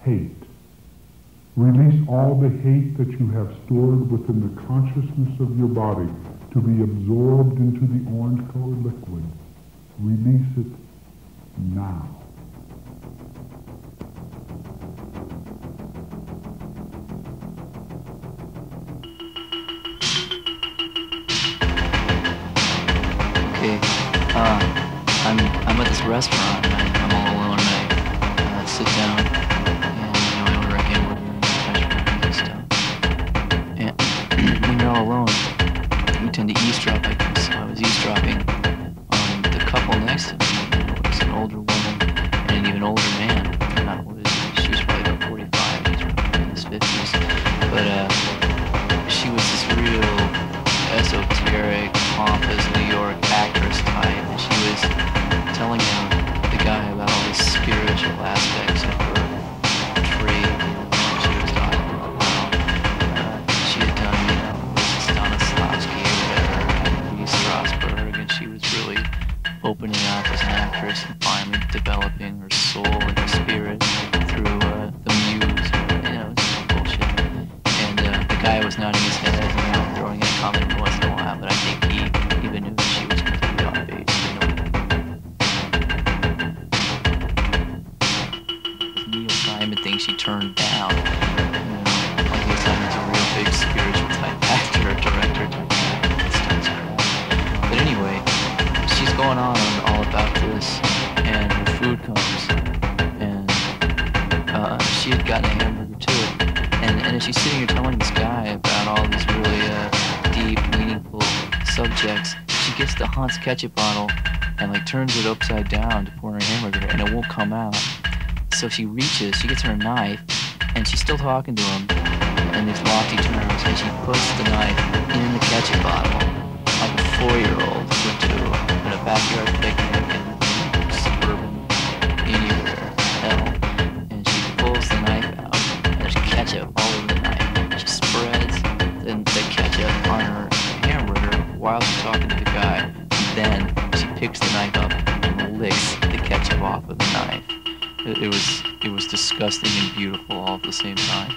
hate. Release all the hate that you have stored within the consciousness of your body to be absorbed into the orange-colored liquid. Release it now. Okay, I'm at this restaurant and I'm all alone and I sit down and I order a hamburger and french fries and stuff. And when you're all alone, you tend to eavesdrop, I guess. So I was eavesdropping on the couple next to me. It was an older woman and an even older man. Not what is he? She was probably about 45. He's probably in his 50s. But she was this real esoteric, pompous New York actress type, and she was telling the guy about all the spiritual aspects of her trade. She was talking about how she had done, Stanislavski or whatever, Louis Strasberg, and she was really opening up as an actress and finally developing her soul and her spirit through the muse. It's bullshit. And the guy was nodding his head, throwing in a comment once in a while, but I think he even knew that she was completely off base. The Neil Simon thing she turned down. Like Neil Simon's a real big spiritual type actor, director type actor. But anyway, she's going on all about this, and her food comes, and she had gotten a hamburger too. And as she's sitting here telling this guy about all these really deep, meaningful subjects, she gets the Hans ketchup bottle and turns it upside down to pour in her hamburger, and it won't come out. So she gets her knife, and she's still talking to him in these lofty terms, and she puts the knife in the ketchup bottle like a 4-year-old would do at a backyard picnic in suburban anywhere hell. And she pulls the knife out, and there's ketchup all over the knife. She spreads the ketchup on her hamburger while she's talking to the guy. And then she picks the knife up and licks the ketchup off of the knife. It was disgusting and beautiful all at the same time.